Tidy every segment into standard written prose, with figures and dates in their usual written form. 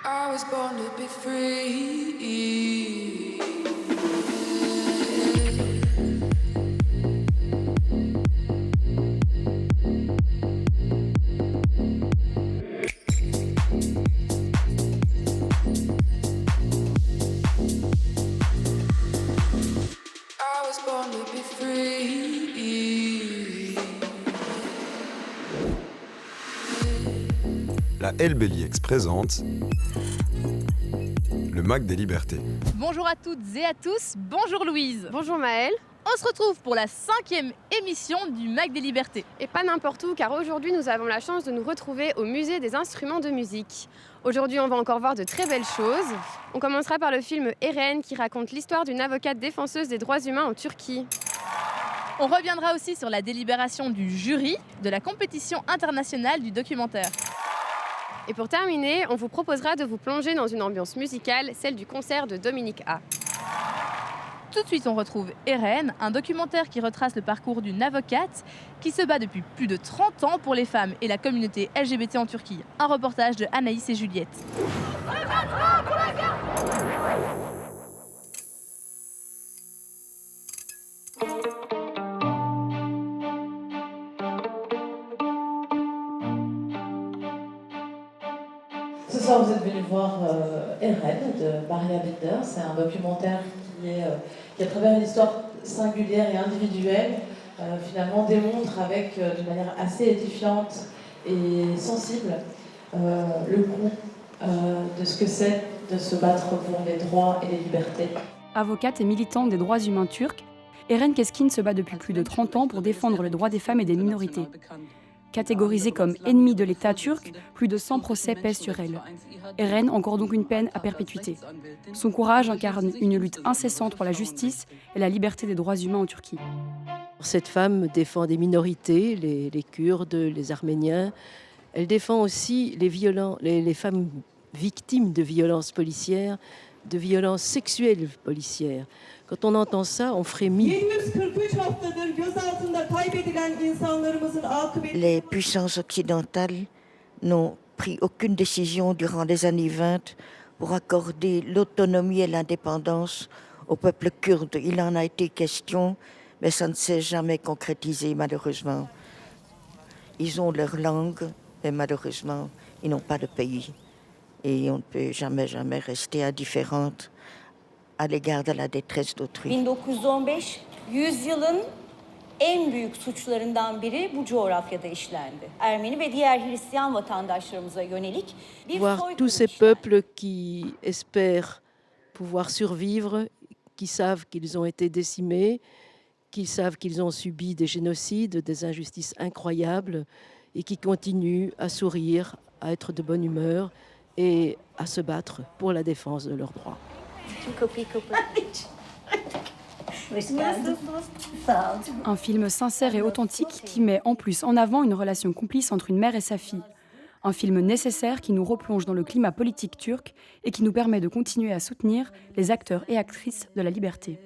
I was born to be free. I was born to be free. La LBLIX présente le Mac des Libertés. Bonjour à toutes et à tous, bonjour Louise. Bonjour Maëlle. On se retrouve pour la 5e émission du Mac des Libertés. Et pas n'importe où, car aujourd'hui nous avons la chance de nous retrouver au musée des instruments de musique. Aujourd'hui on va encore voir de très belles choses. On commencera par le film Eren qui raconte l'histoire d'une avocate défenseuse des droits humains en Turquie. On reviendra aussi sur la délibération du jury de la compétition internationale du documentaire. Et pour terminer, on vous proposera de vous plonger dans une ambiance musicale, celle du concert de Dominique A. Tout de suite, on retrouve Eren, un documentaire qui retrace le parcours d'une avocate qui se bat depuis plus de 30 ans pour les femmes et la communauté LGBT en Turquie. Un reportage de Anaïs et Juliette. Ce soir, vous êtes venu voir Eren de Maria Binder. C'est un documentaire qui, à travers une histoire singulière et individuelle, finalement démontre d'une manière assez édifiante et sensible le coût de ce que c'est de se battre pour les droits et les libertés. Avocate et militante des droits humains turcs, Eren Keskin se bat depuis plus de 30 ans pour défendre les droits des femmes et des minorités. Catégorisée comme ennemie de l'État turc, plus de 100 procès pèsent sur elle. Eren encourt donc une peine à perpétuité. Son courage incarne une lutte incessante pour la justice et la liberté des droits humains en Turquie. Cette femme défend des minorités, les Kurdes, les Arméniens. Elle défend aussi les femmes victimes de violences policières, de violences sexuelles policières. Quand on entend ça, on frémit. Les puissances occidentales n'ont pris aucune décision durant les années 20 pour accorder l'autonomie et l'indépendance au peuple kurde. Il en a été question, mais ça ne s'est jamais concrétisé malheureusement. Ils ont leur langue, mais malheureusement, ils n'ont pas de pays. Et on ne peut jamais rester indifférente à l'égard de la détresse d'autrui. 1915, 100 yılın en büyük suçlarından biri bu coğrafyada işlendi. Ermeni ve diğer Hristiyan vatandaşlarımıza yönelik bir Voir soykırım tous ces işlendi. peuples qui espèrent pouvoir survivre, qui savent qu'ils ont été décimés, qui savent qu'ils ont subi des génocides, des injustices incroyables et qui continuent à sourire, à être de bonne humeur et à se battre pour la défense de leurs droits. Un film sincère et authentique qui met en plus en avant une relation complice entre une mère et sa fille. Un film nécessaire qui nous replonge dans le climat politique turc et qui nous permet de continuer à soutenir les acteurs et actrices de la liberté.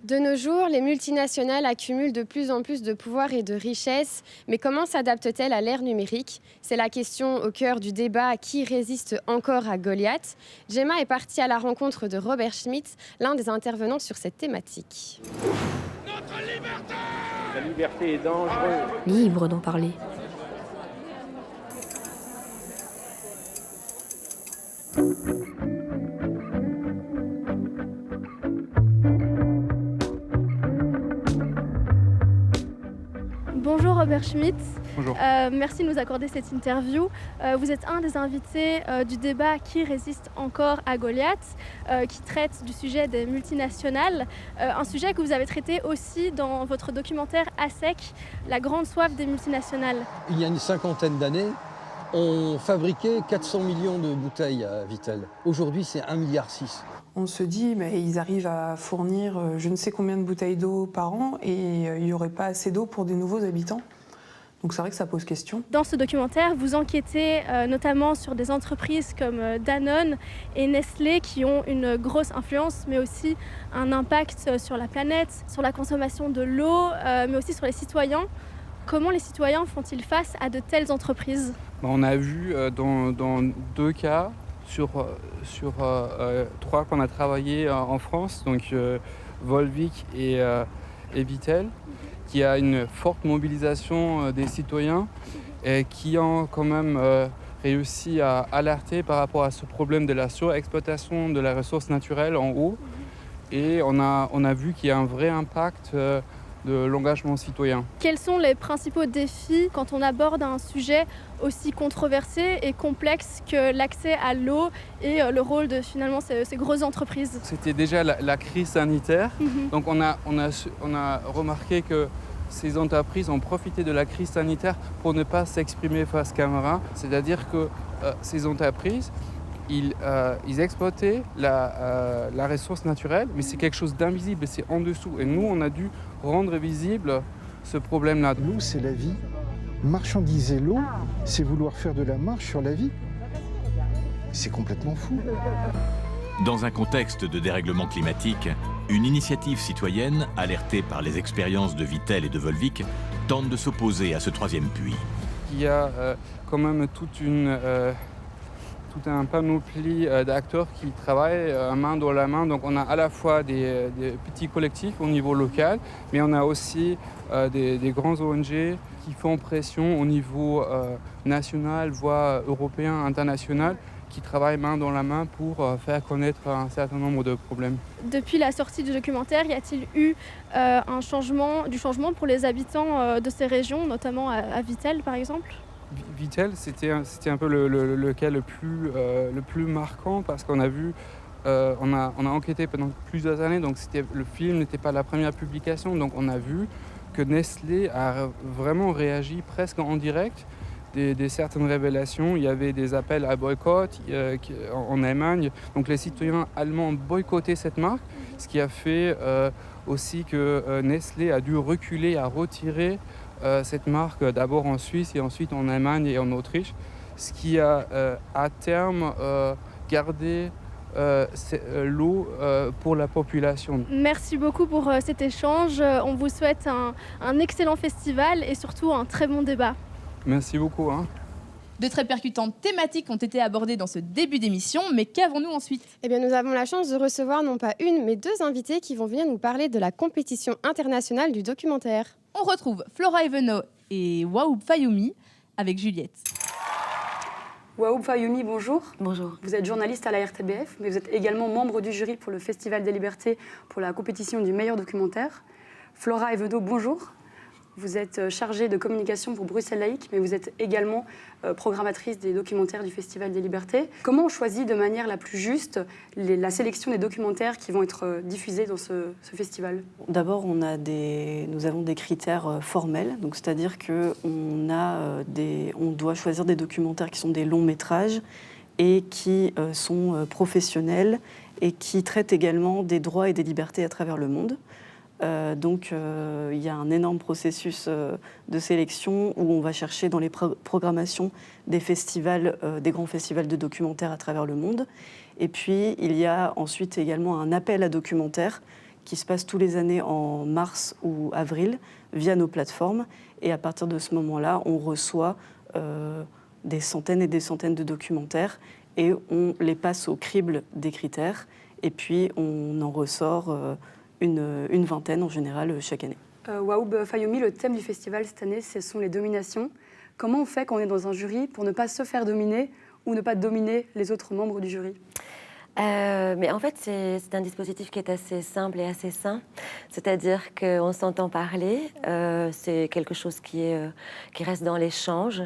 De nos jours, les multinationales accumulent de plus en plus de pouvoir et de richesses, mais comment s'adaptent-elles à l'ère numérique? C'est la question au cœur du débat qui résiste encore à Goliath. Gemma est partie à la rencontre de Robert Schmitz, l'un des intervenants sur cette thématique. Notre liberté! La liberté est dangereuse. Libre d'en parler. Bonjour Robert Schmitz. Bonjour. Merci de nous accorder cette interview. Vous êtes un des invités du débat qui résiste encore à Goliath, qui traite du sujet des multinationales, un sujet que vous avez traité aussi dans votre documentaire ASEC, la grande soif des multinationales. Il y a une cinquantaine d'années, on fabriquait 400 millions de bouteilles à Vittel. Aujourd'hui, c'est 1,6 milliard. On se dit, mais ils arrivent à fournir je ne sais combien de bouteilles d'eau par an et il n'y aurait pas assez d'eau pour des nouveaux habitants. Donc c'est vrai que ça pose question. Dans ce documentaire, vous enquêtez notamment sur des entreprises comme Danone et Nestlé qui ont une grosse influence, mais aussi un impact sur la planète, sur la consommation de l'eau, mais aussi sur les citoyens. Comment les citoyens font-ils face à de telles entreprises ? On a vu dans 2 cas sur 3 qu'on a travaillé en France, donc Volvic et Vittel, qui a une forte mobilisation des citoyens et qui ont quand même réussi à alerter par rapport à ce problème de la surexploitation de la ressource naturelle en eau. Et on a vu qu'il y a un vrai impact de l'engagement citoyen. Quels sont les principaux défis quand on aborde un sujet aussi controversé et complexe que l'accès à l'eau et le rôle de finalement ces grosses entreprises ? C'était déjà la crise sanitaire, donc on a remarqué que ces entreprises ont profité de la crise sanitaire pour ne pas s'exprimer face caméra, c'est-à-dire que ces entreprises ils exploitaient la ressource naturelle, mais c'est quelque chose d'invisible, c'est en dessous. Et nous, on a dû rendre visible ce problème-là. L'eau, c'est la vie. Marchandiser l'eau, c'est vouloir faire de la marche sur la vie. C'est complètement fou. Dans un contexte de dérèglement climatique, une initiative citoyenne, alertée par les expériences de Vittel et de Volvic, tente de s'opposer à ce 3e puits. Il y a quand même tout un panoplie d'acteurs qui travaillent main dans la main. Donc on a à la fois des petits collectifs au niveau local, mais on a aussi des grands ONG qui font pression au niveau national, voire européen, international, qui travaillent main dans la main pour faire connaître un certain nombre de problèmes. Depuis la sortie du documentaire, y a-t-il eu du changement pour les habitants de ces régions, notamment à Vittel par exemple ? Vittel, c'était un peu le cas le plus marquant parce qu'on a vu, on a enquêté pendant plusieurs années, donc le film n'était pas la première publication, donc on a vu que Nestlé a vraiment réagi presque en direct des certaines révélations. Il y avait des appels à boycott en Allemagne, donc les citoyens allemands ont boycotté cette marque, ce qui a fait aussi que Nestlé a dû reculer, à retirer cette marque d'abord en Suisse et ensuite en Allemagne et en Autriche, ce qui a à terme gardé l'eau pour la population. Merci beaucoup pour cet échange. On vous souhaite un excellent festival et surtout un très bon débat. Merci beaucoup. De très percutantes thématiques ont été abordées dans ce début d'émission, mais qu'avons-nous ensuite ? Eh bien, nous avons la chance de recevoir non pas une, mais 2 invités qui vont venir nous parler de la compétition internationale du documentaire. On retrouve Flora Evenot et Waoub Fayoumi avec Juliette. Waoub Fayoumi, bonjour. Bonjour. Vous êtes journaliste à la RTBF, mais vous êtes également membre du jury pour le Festival des Libertés pour la compétition du meilleur documentaire. Flora Evenot, bonjour. Vous êtes chargée de communication pour Bruxelles Laïque, mais vous êtes également programmatrice des documentaires du Festival des Libertés. Comment on choisit de manière la plus juste la sélection des documentaires qui vont être diffusés dans ce festival ? D'abord, nous avons des critères formels, donc c'est-à-dire qu'on doit choisir des documentaires qui sont des longs métrages et qui sont professionnels et qui traitent également des droits et des libertés à travers le monde. Donc il y a un énorme processus de sélection où on va chercher dans les programmations des festivals, des grands festivals de documentaires à travers le monde. Et puis il y a ensuite également un appel à documentaires qui se passe tous les années en mars ou avril via nos plateformes. Et à partir de ce moment-là, on reçoit des centaines et des centaines de documentaires et on les passe au crible des critères. Et puis on en ressort une vingtaine en général chaque année. Waoub Fayoumi, le thème du festival cette année, ce sont les dominations. Comment on fait quand on est dans un jury pour ne pas se faire dominer ou ne pas dominer les autres membres du jury ? Mais en fait, c'est un dispositif qui est assez simple et assez sain. C'est-à-dire qu'on s'entend parler, c'est quelque chose qui reste dans l'échange.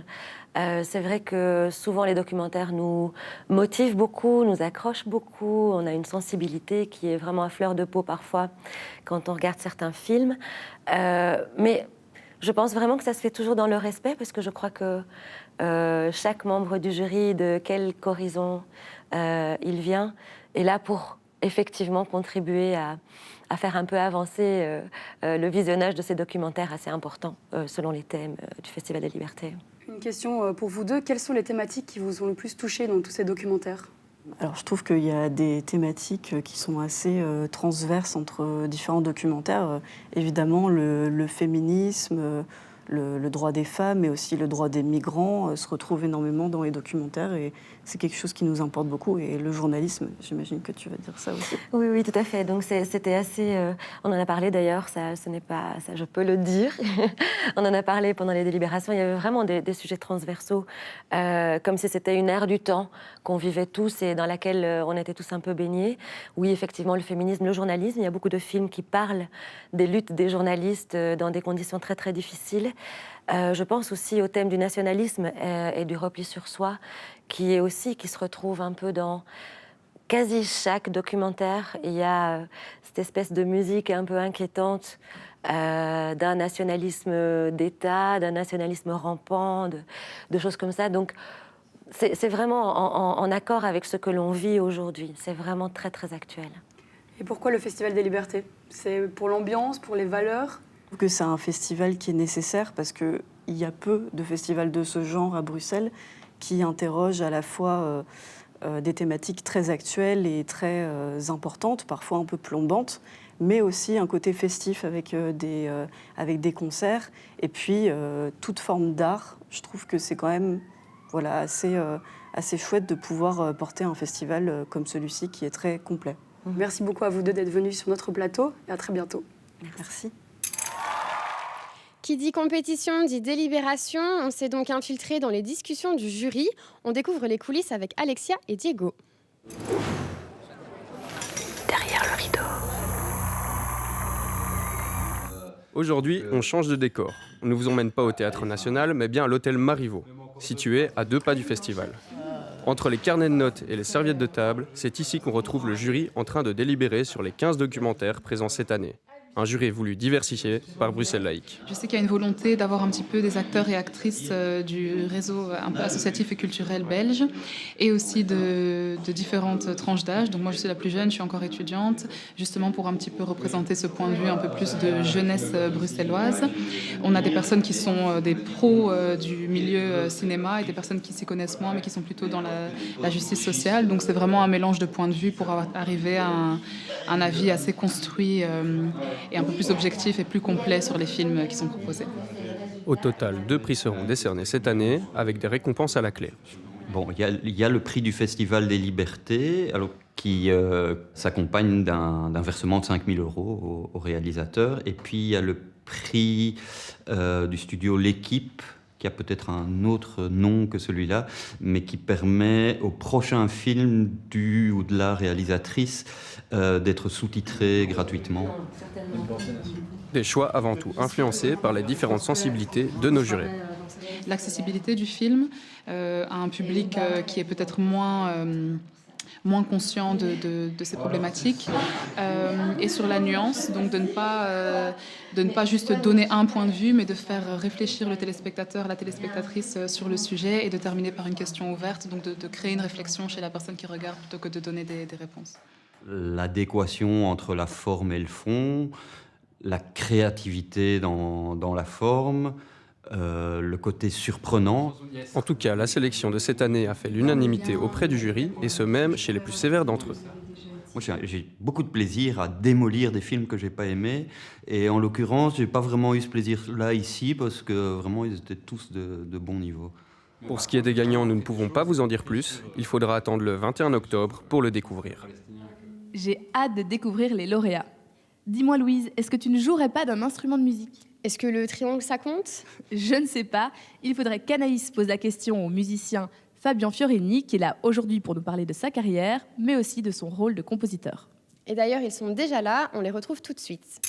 C'est vrai que souvent les documentaires nous motivent beaucoup, nous accrochent beaucoup. On a une sensibilité qui est vraiment à fleur de peau parfois quand on regarde certains films. Mais je pense vraiment que ça se fait toujours dans le respect parce que je crois que chaque membre du jury, de quel horizon il vient, est là pour effectivement contribué à faire un peu avancer le visionnage de ces documentaires assez importants selon les thèmes du Festival des Libertés. Une question pour vous deux. Quelles sont les thématiques qui vous ont le plus touché dans tous ces documentaires ? Alors, je trouve qu'il y a des thématiques qui sont assez transverses entre différents documentaires. Évidemment, le féminisme, le droit des femmes, mais aussi le droit des migrants se retrouvent énormément dans les documentaires et c'est quelque chose qui nous importe beaucoup. Et le journalisme, j'imagine que tu vas dire ça aussi. Oui, oui, tout à fait. Donc c'était assez... on en a parlé d'ailleurs, ce n'est pas... ça, je peux le dire. On en a parlé pendant les délibérations. Il y avait vraiment des sujets transversaux, comme si c'était une ère du temps qu'on vivait tous et dans laquelle on était tous un peu baignés. Oui, effectivement, le féminisme, le journalisme. Il y a beaucoup de films qui parlent des luttes des journalistes dans des conditions très, très difficiles. Je pense aussi au thème du nationalisme et du repli sur soi, qui se retrouve un peu dans quasi chaque documentaire. Il y a cette espèce de musique un peu inquiétante d'un nationalisme d'État, d'un nationalisme rampant, de choses comme ça. Donc, c'est vraiment en accord avec ce que l'on vit aujourd'hui. C'est vraiment très, très actuel. Et pourquoi le Festival des Libertés ? C'est pour l'ambiance, pour les valeurs ? Je trouve que c'est un festival qui est nécessaire parce qu'il y a peu de festivals de ce genre à Bruxelles qui interrogent à la fois des thématiques très actuelles et très importantes, parfois un peu plombantes, mais aussi un côté festif avec des concerts. Et puis, toute forme d'art, je trouve que c'est quand même assez chouette de pouvoir porter un festival comme celui-ci qui est très complet. Merci beaucoup à vous deux d'être venus sur notre plateau et à très bientôt. Merci. Qui dit compétition dit délibération. On s'est donc infiltré dans les discussions du jury. On découvre les coulisses avec Alexia et Diego. Derrière le rideau. Aujourd'hui, on change de décor. On ne vous emmène pas au Théâtre National, mais bien à l'hôtel Marivaux, situé à 2 pas du festival. Entre les carnets de notes et les serviettes de table, c'est ici qu'on retrouve le jury en train de délibérer sur les 15 documentaires présents cette année. Un jury voulu diversifié par Bruxelles Laïque. Je sais qu'il y a une volonté d'avoir un petit peu des acteurs et actrices du réseau un peu associatif et culturel belge et aussi de différentes tranches d'âge. Donc moi je suis la plus jeune, je suis encore étudiante, justement pour un petit peu représenter ce point de vue un peu plus de jeunesse bruxelloise. On a des personnes qui sont des pros du milieu cinéma et des personnes qui s'y connaissent moins mais qui sont plutôt dans la justice sociale. Donc c'est vraiment un mélange de points de vue pour arriver à un avis assez construit et un peu plus objectif et plus complet sur les films qui sont proposés. Au total, 2 prix seront décernés cette année, avec des récompenses à la clé. Bon, il y a le prix du Festival des Libertés, alors, qui s'accompagne d'un versement de 5 000 € au réalisateur. Et puis, il y a le prix du studio L'Équipe, qui a peut-être un autre nom que celui-là, mais qui permet au prochain film du ou de la réalisatrice d'être sous-titré gratuitement. Des choix avant tout influencés par les différentes sensibilités de nos jurés. L'accessibilité du film à un public qui est peut-être moins conscient de ces problématiques et sur la nuance, donc de ne pas juste donner un point de vue, mais de faire réfléchir le téléspectateur, la téléspectatrice sur le sujet et de terminer par une question ouverte, donc de créer une réflexion chez la personne qui regarde plutôt que de donner des réponses. L'adéquation entre la forme et le fond, la créativité dans la forme, le côté surprenant. En tout cas, la sélection de cette année a fait l'unanimité auprès du jury, et ce même chez les plus sévères d'entre eux. Moi, j'ai beaucoup de plaisir à démolir des films que j'ai pas aimés, et en l'occurrence, j'ai pas vraiment eu ce plaisir-là ici, parce que vraiment, ils étaient tous de bon niveau. Pour ce qui est des gagnants, nous ne pouvons pas vous en dire plus. Il faudra attendre le 21 octobre pour le découvrir. J'ai hâte de découvrir les lauréats. Dis-moi Louise, est-ce que tu ne jouerais pas d'un instrument de musique ? Est-ce que le triangle, ça compte ? Je ne sais pas. Il faudrait qu'Anaïs pose la question au musicien Fabien Fiorini, qui est là aujourd'hui pour nous parler de sa carrière, mais aussi de son rôle de compositeur. Et d'ailleurs, ils sont déjà là, on les retrouve tout de suite.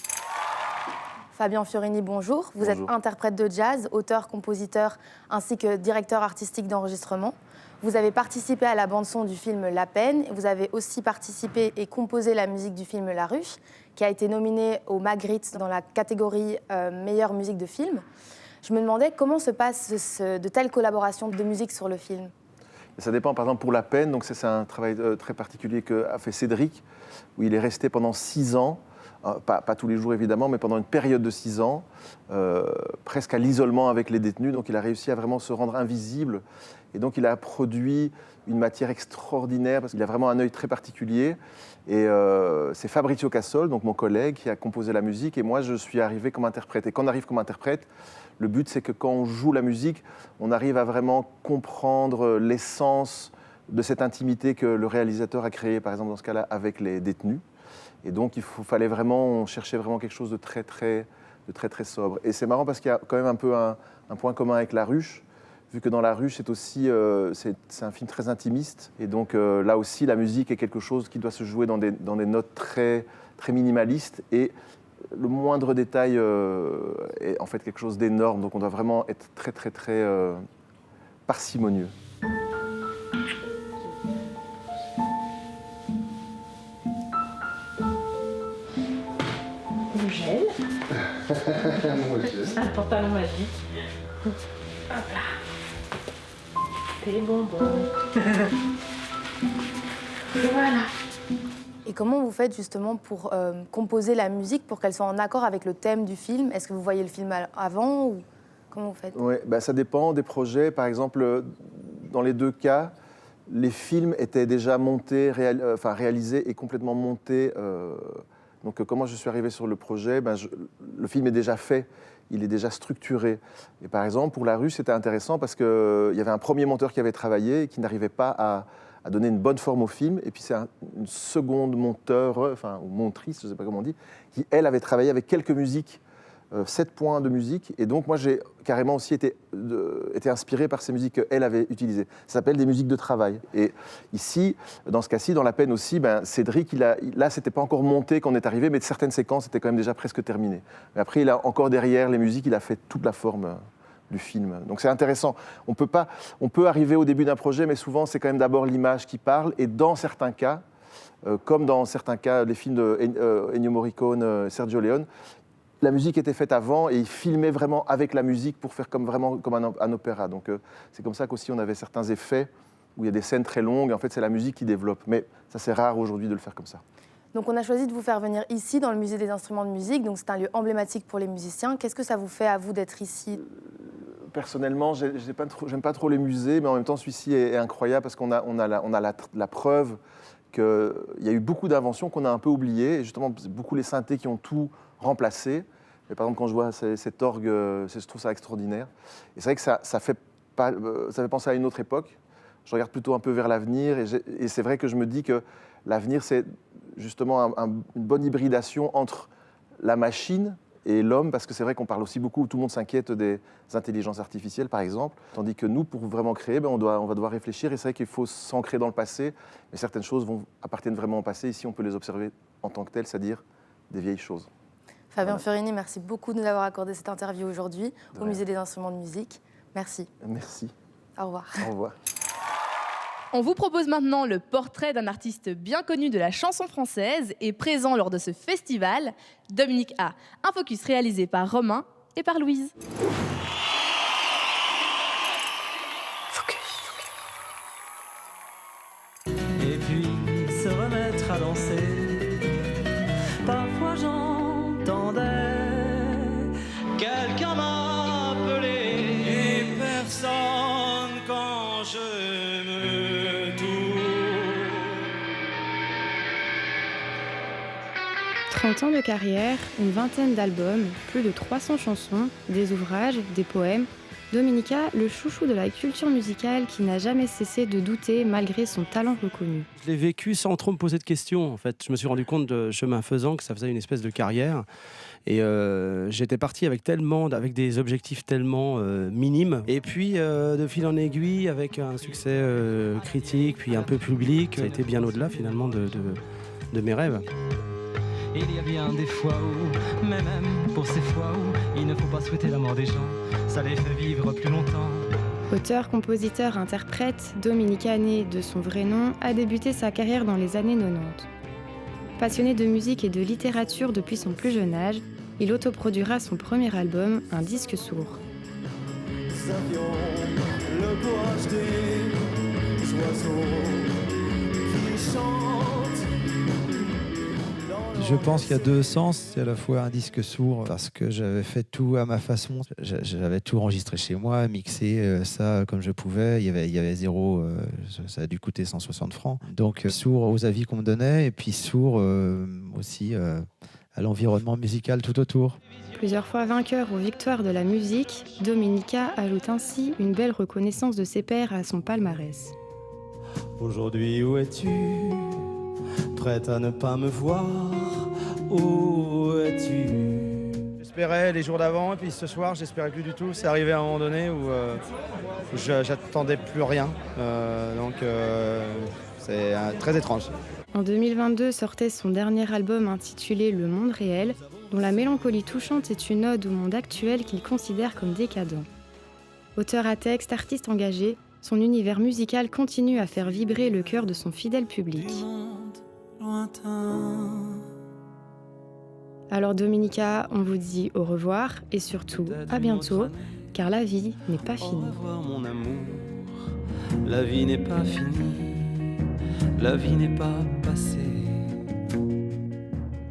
Fabien Fiorini, bonjour. Vous êtes interprète de jazz, auteur, compositeur, ainsi que directeur artistique d'enregistrement. Vous avez participé à la bande-son du film La Peine. Vous avez aussi participé et composé la musique du film La Ruche, qui a été nominé au Magritte dans la catégorie meilleure musique de film. Je me demandais comment se passent de telles collaborations de musique sur le film. Ça dépend, par exemple, pour La Peine, donc c'est un travail très particulier qu'a fait Cédric, où il est resté pendant 6 ans, pas tous les jours évidemment, mais pendant une période de 6 ans, presque à l'isolement avec les détenus. Donc il a réussi à vraiment se rendre invisible. Et donc il a produit une matière extraordinaire, parce qu'il a vraiment un œil très particulier. Et c'est Fabrizio Cassol, donc mon collègue, qui a composé la musique. Et moi, je suis arrivé comme interprète. Et quand on arrive comme interprète, le but, c'est que quand on joue la musique, on arrive à vraiment comprendre l'essence de cette intimité que le réalisateur a créée, par exemple, dans ce cas-là, avec les détenus. Et donc, on cherchait vraiment quelque chose de très, très sobre. Et c'est marrant parce qu'il y a quand même un peu un point commun avec La Ruche, vu que dans La Ruche, c'est aussi c'est un film très intimiste. Et donc, là aussi, la musique est quelque chose qui doit se jouer dans des notes très, très minimalistes. Et le moindre détail est en fait quelque chose d'énorme. Donc, on doit vraiment être très, très, très parcimonieux. Gel. Un pantalon magique. Hop là. Des bonbons. Voilà. Et comment vous faites justement pour composer la musique pour qu'elle soit en accord avec le thème du film? Est-ce que vous voyez le film avant ou comment vous faites? Oui, ça dépend des projets. Par exemple, dans les 2 cas, les films étaient déjà montés, réalisés et complètement montés. Donc, comment je suis arrivé sur le projet, le film est déjà fait, il est déjà structuré. Et par exemple, pour La Ruche, c'était intéressant parce qu'il y avait un premier monteur qui avait travaillé et qui n'arrivait pas à donner une bonne forme au film. Et puis, c'est une seconde monteur, ou montrice, je ne sais pas comment on dit, qui, elle, avait travaillé avec quelques musiques, 7 points de musique. Et donc, moi, j'ai carrément aussi été inspiré par ces musiques qu'elle avait utilisées. Ça s'appelle des musiques de travail. Et ici, dans ce cas-ci, dans La Peine aussi, Cédric, là, c'était pas encore monté quand on est arrivé, mais certaines séquences étaient quand même déjà presque terminées. Mais après, il a encore derrière les musiques, il a fait toute la forme du film. Donc c'est intéressant. On peut arriver au début d'un projet, mais souvent, c'est quand même d'abord l'image qui parle. Et dans certains cas, comme dans certains cas, les films de Ennio Morricone, Sergio Leone, la musique était faite avant et il filmait vraiment avec la musique pour faire comme un opéra. Donc c'est comme ça qu'aussi on avait certains effets où il y a des scènes très longues. En fait, c'est la musique qui développe. Mais ça, c'est rare aujourd'hui de le faire comme ça. Donc on a choisi de vous faire venir ici, dans le musée des instruments de musique. Donc c'est un lieu emblématique pour les musiciens. Qu'est-ce que ça vous fait à vous d'être ici? Personnellement, j'aime pas trop les musées, mais en même temps, celui-ci est incroyable parce qu'on a la preuve qu'il y a eu beaucoup d'inventions qu'on a un peu oubliées. Et justement, c'est beaucoup les synthés qui ont tout remplacé. Et par exemple, quand je vois cet orgue, je trouve ça extraordinaire. Et c'est vrai que ça fait penser à une autre époque. Je regarde plutôt un peu vers l'avenir. Et c'est vrai que je me dis que l'avenir, c'est justement une bonne hybridation entre la machine et l'homme, parce que c'est vrai qu'on parle aussi beaucoup, tout le monde s'inquiète des intelligences artificielles, par exemple. Tandis que nous, pour vraiment créer, on va devoir réfléchir. Et c'est vrai qu'il faut s'ancrer dans le passé. Mais certaines choses appartiennent vraiment au passé. Ici, on peut les observer en tant que telles, c'est-à-dire des vieilles choses. Fabien Fiorini, merci beaucoup de nous avoir accordé cette interview aujourd'hui au Musée des instruments de musique. Merci. Merci. Au revoir. Au revoir. On vous propose maintenant le portrait d'un artiste bien connu de la chanson française et présent lors de ce festival, Dominique A. Un focus réalisé par Romain et par Louise. Et puis se remettre à danser. Parfois j'entendais quelqu'un m'appeler et personne quand je me tourne. 30 ans de carrière, une vingtaine d'albums, plus de 300 chansons, des ouvrages, des poèmes. Dominica, le chouchou de la culture musicale qui n'a jamais cessé de douter malgré son talent reconnu. Je l'ai vécu sans trop me poser de questions. En fait, je me suis rendu compte de chemin faisant que ça faisait une espèce de carrière. Et j'étais parti avec des objectifs tellement minimes. Et puis, de fil en aiguille, avec un succès critique, puis un peu public, ça a été bien au-delà finalement de mes rêves. Il y a bien des fois où, mais même pour ces fois où, il ne faut pas souhaiter la mort des gens, ça les fait vivre plus longtemps. Auteur, compositeur, interprète, Dominica, né de son vrai nom, a débuté sa carrière dans les années 90. Passionné de musique et de littérature depuis son plus jeune âge, il autoproduira son premier album, un disque sourd. Je pense qu'il y a deux sens. C'est à la fois un disque sourd parce que j'avais fait tout à ma façon. J'avais tout enregistré chez moi, mixé ça comme je pouvais. Il y avait zéro, ça a dû coûter 160 francs. Donc sourd aux avis qu'on me donnait et puis sourd aussi à l'environnement musical tout autour. Plusieurs fois vainqueur aux victoires de la musique, Dominica ajoute ainsi une belle reconnaissance de ses pairs à son palmarès. Aujourd'hui, où es-tu? Prête à ne pas me voir? Où es-tu? J'espérais les jours d'avant et puis ce soir, j'espérais plus du tout. C'est arrivé à un moment donné où j'attendais plus rien. Donc c'est très étrange. En 2022 sortait son dernier album intitulé Le Monde Réel, dont la mélancolie touchante est une ode au monde actuel qu'il considère comme décadent. Auteur à texte, artiste engagé, son univers musical continue à faire vibrer le cœur de son fidèle public. Alors Dominica, on vous dit au revoir et surtout à bientôt, car la vie n'est pas finie. Au revoir mon amour, la vie n'est pas finie, la vie n'est pas passée.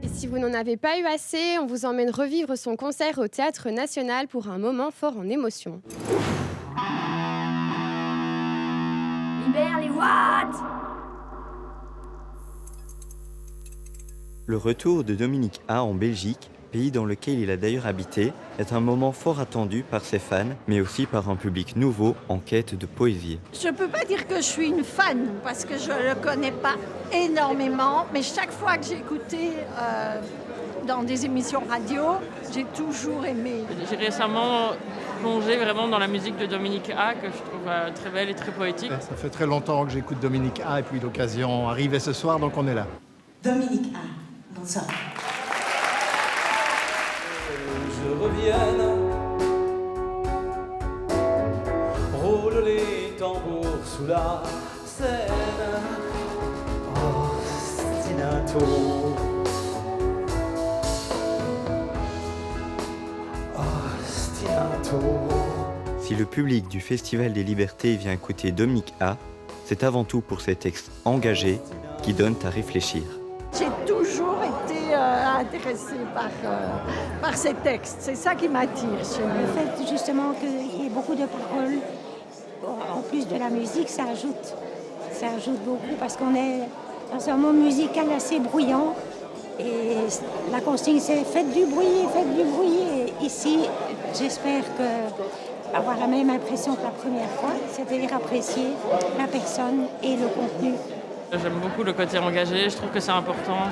Et si vous n'en avez pas eu assez, on vous emmène revivre son concert au Théâtre National pour un moment fort en émotion. Libère les watts! Le retour de Dominique A en Belgique, pays dans lequel il a d'ailleurs habité, est un moment fort attendu par ses fans, mais aussi par un public nouveau en quête de poésie. Je peux pas dire que je suis une fan, parce que je le connais pas énormément, mais chaque fois que j'ai écouté dans des émissions radio, j'ai toujours aimé. J'ai récemment plongé vraiment dans la musique de Dominique A, que je trouve très belle et très poétique. Ça fait très longtemps que j'écoute Dominique A, et puis l'occasion arrivait ce soir, donc on est là. Dominique A. Bonsoir. Je revienne, roule les tambours sous la scène. Ostinato, ostinato. Si le public du Festival des Libertés vient écouter Dominique A, c'est avant tout pour ses textes engagés qui donnent à réfléchir. J'ai toujours été intéressée par ces textes. C'est ça qui m'attire chez lui. Le fait justement qu'il y ait beaucoup de paroles, en plus de la musique, ça ajoute beaucoup parce qu'on est dans un monde musical assez bruyant. Et la consigne, c'est faites du bruit. Et ici, j'espère avoir la même impression que la première fois, c'est-à-dire apprécier la personne et le contenu. J'aime beaucoup le côté engagé, je trouve que c'est important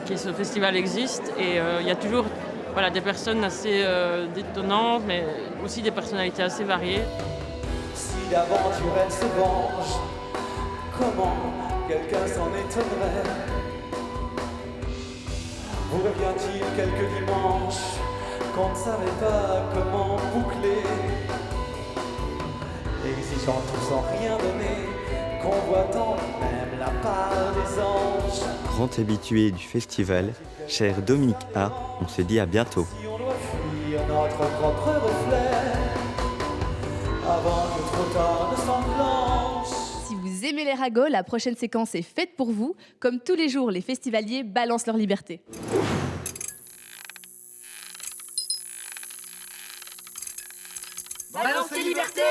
que ce festival existe et il y a toujours des personnes assez détonnantes mais aussi des personnalités assez variées. Si l'aventure elle se venge, comment quelqu'un s'en étonnerait? Vous revient-il quelques dimanches qu'on ne savait pas comment boucler, exigeant tout sans rien donner, convoitant même la part des anges. Grand habitué du festival, cher Dominique A, on se dit à bientôt. Si on doit fuir notre propre reflet, avant que trop tard ne s'enclenche. Si vous aimez les ragots, la prochaine séquence est faite pour vous. Comme tous les jours, les festivaliers balancent leur liberté. Balance tes libertés!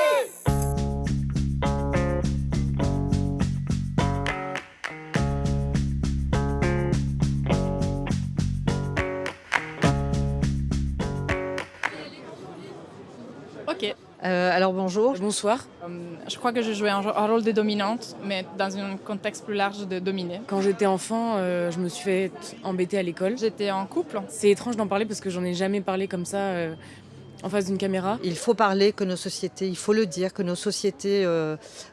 Ok. Alors bonjour. Bonsoir. Je crois que je jouais un rôle de dominante, mais dans un contexte plus large de dominer. Quand j'étais enfant, je me suis fait embêter à l'école. J'étais en couple. C'est étrange d'en parler parce que j'en ai jamais parlé comme ça en face d'une caméra. Il faut parler que nos sociétés, il faut le dire, que nos sociétés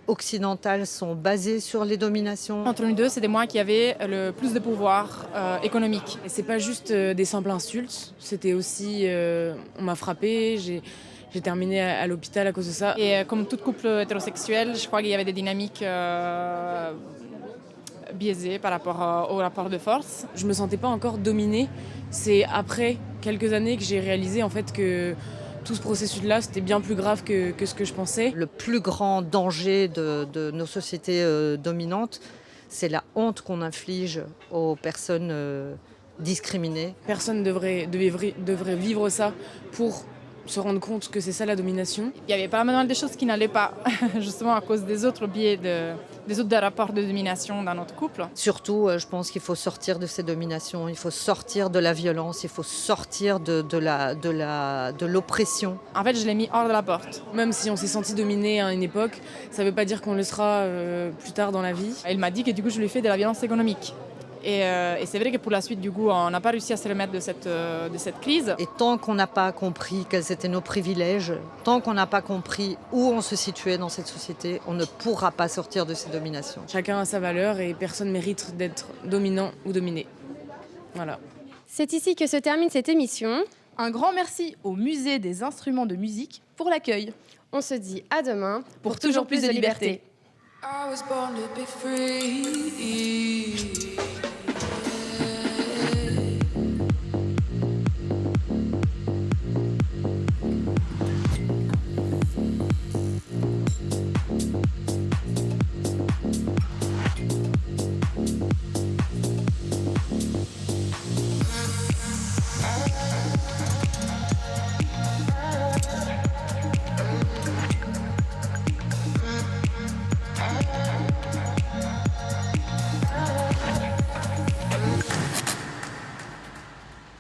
occidentales sont basées sur les dominations. Entre nous deux, c'était moi qui avais le plus de pouvoir économique. Et c'est pas juste des simples insultes, c'était aussi on m'a frappée, j'ai terminé à l'hôpital à cause de ça. Et comme tout couple hétérosexuel, je crois qu'il y avait des dynamiques biaisées par rapport au rapport de force. Je me sentais pas encore dominée. C'est après quelques années que j'ai réalisé en fait que tout ce processus-là, c'était bien plus grave que ce que je pensais. Le plus grand danger de nos sociétés dominantes, c'est la honte qu'on inflige aux personnes discriminées. Personne devrait vivre ça pour se rendre compte que c'est ça la domination. Il y avait pas mal de choses qui n'allaient pas, justement à cause des autres biais, des autres rapports de domination dans notre couple. Surtout, je pense qu'il faut sortir de ces dominations, il faut sortir de la violence, il faut sortir de l'oppression. En fait, je l'ai mis hors de la porte. Même si on s'est senti dominé à une époque, ça ne veut pas dire qu'on le sera plus tard dans la vie. Elle m'a dit que du coup, je lui fais de la violence économique. Et c'est vrai que pour la suite, du coup, on n'a pas réussi à se remettre de cette crise. Et tant qu'on n'a pas compris quels étaient nos privilèges, tant qu'on n'a pas compris où on se situait dans cette société, on ne pourra pas sortir de ces dominations. Chacun a sa valeur et personne ne mérite d'être dominant ou dominé. Voilà. C'est ici que se termine cette émission. Un grand merci au Musée des instruments de musique pour l'accueil. On se dit à demain pour toujours plus de liberté. I was born to be free.